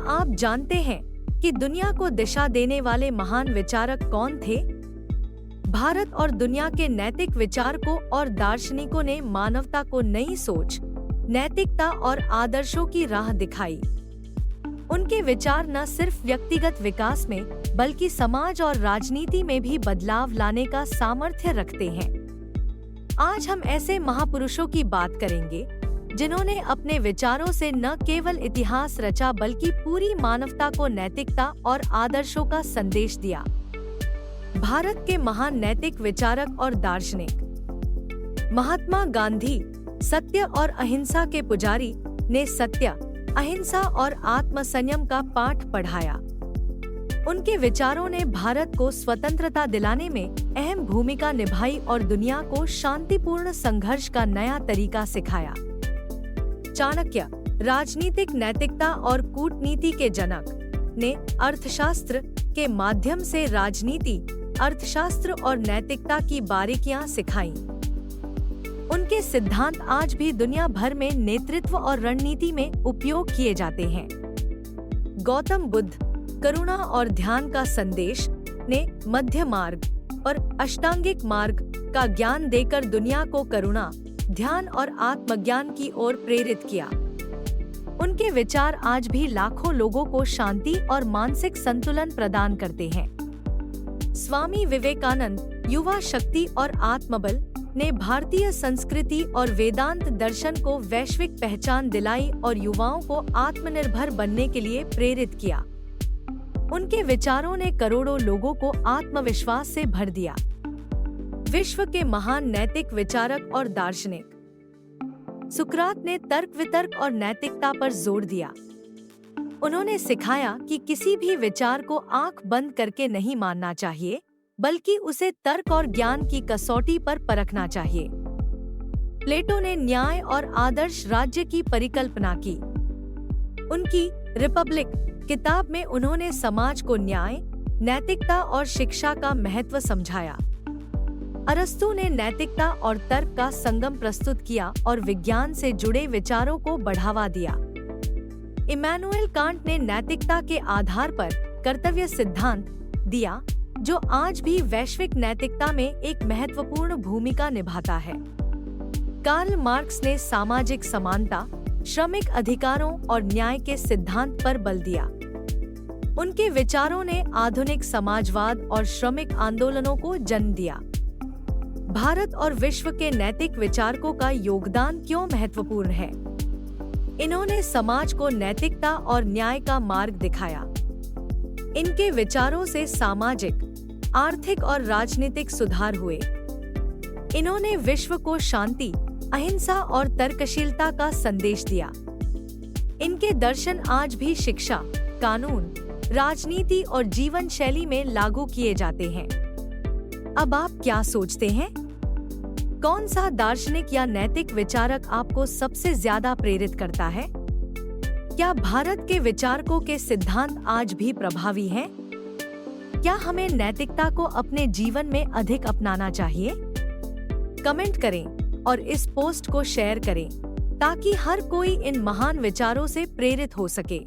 आप जानते हैं कि दुनिया को दिशा देने वाले महान विचारक कौन थे? भारत और दुनिया के नैतिक विचारकों और दार्शनिकों ने मानवता को नई सोच, नैतिकता और आदर्शों की राह दिखाई। उनके विचार न सिर्फ व्यक्तिगत विकास में बल्कि समाज और राजनीति में भी बदलाव लाने का सामर्थ्य रखते हैं। आज हम ऐसे महापुरुषों की बात करेंगे जिन्होंने अपने विचारों से न केवल इतिहास रचा बल्कि पूरी मानवता को नैतिकता और आदर्शों का संदेश दिया। भारत के महान नैतिक विचारक और दार्शनिक महात्मा गांधी, सत्य और अहिंसा के पुजारी, ने सत्य, अहिंसा और आत्मसंयम का पाठ पढ़ाया। उनके विचारों ने भारत को स्वतंत्रता दिलाने में अहम भूमिका निभाई और दुनिया को शांतिपूर्ण संघर्ष का नया तरीका सिखाया। चाणक्य, राजनीतिक नैतिकता और कूटनीति के जनक, ने अर्थशास्त्र के माध्यम से राजनीति, अर्थशास्त्र और नैतिकता की बारीकियां सिखाईं। उनके सिद्धांत आज भी दुनिया भर में नेतृत्व और रणनीति में उपयोग किए जाते हैं। गौतम बुद्ध, करुणा और ध्यान का संदेश, ने मध्य मार्ग और अष्टांगिक मार्ग का ज्ञान देकर दुनिया को करुणा, ध्यान और आत्मज्ञान की ओर प्रेरित किया। उनके विचार आज भी लाखों लोगों को शांति और मानसिक संतुलन प्रदान करते हैं। स्वामी विवेकानंद, युवा शक्ति और आत्मबल, ने भारतीय संस्कृति और वेदांत दर्शन को वैश्विक पहचान दिलाई और युवाओं को आत्मनिर्भर बनने के लिए प्रेरित किया। उनके विचारों ने करोड़ों लोगों को आत्मविश्वास से भर दिया। विश्व के महान नैतिक विचारक और दार्शनिक सुकरात ने तर्क वितर्क और नैतिकता पर जोर दिया। उन्होंने सिखाया कि किसी भी विचार को आंख बंद करके नहीं मानना चाहिए, बल्कि उसे तर्क और ज्ञान की कसौटी पर परखना चाहिए। प्लेटो ने न्याय और आदर्श राज्य की परिकल्पना की। उनकी रिपब्लिक किताब में उन्होंने समाज को न्याय, नैतिकता और शिक्षा का महत्व समझाया। अरस्तु ने नैतिकता और तर्क का संगम प्रस्तुत किया और विज्ञान से जुड़े विचारों को बढ़ावा दिया। इमैनुएल कांट ने नैतिकता के आधार पर कर्तव्य सिद्धांत दिया, जो आज भी वैश्विक नैतिकता में एक महत्वपूर्ण भूमिका निभाता है। कार्ल मार्क्स ने सामाजिक समानता, श्रमिक अधिकारों और न्याय के सिद्धांत पर बल दिया। उनके विचारों ने आधुनिक समाजवाद और श्रमिक आंदोलनों को जन्म दिया। भारत और विश्व के नैतिक विचारकों का योगदान क्यों महत्वपूर्ण है? इन्होंने समाज को नैतिकता और न्याय का मार्ग दिखाया। इनके विचारों से सामाजिक, आर्थिक और राजनीतिक सुधार हुए। इन्होंने विश्व को शांति, अहिंसा और तर्कशीलता का संदेश दिया। इनके दर्शन आज भी शिक्षा, कानून, राजनीति और जीवन शैली में लागू किए जाते हैं। अब आप क्या सोचते हैं? कौन सा दार्शनिक या नैतिक विचारक आपको सबसे ज्यादा प्रेरित करता है? क्या भारत के विचारकों के सिद्धांत आज भी प्रभावी हैं? क्या हमें नैतिकता को अपने जीवन में अधिक अपनाना चाहिए? कमेंट करें और इस पोस्ट को शेयर करें ताकि हर कोई इन महान विचारों से प्रेरित हो सके।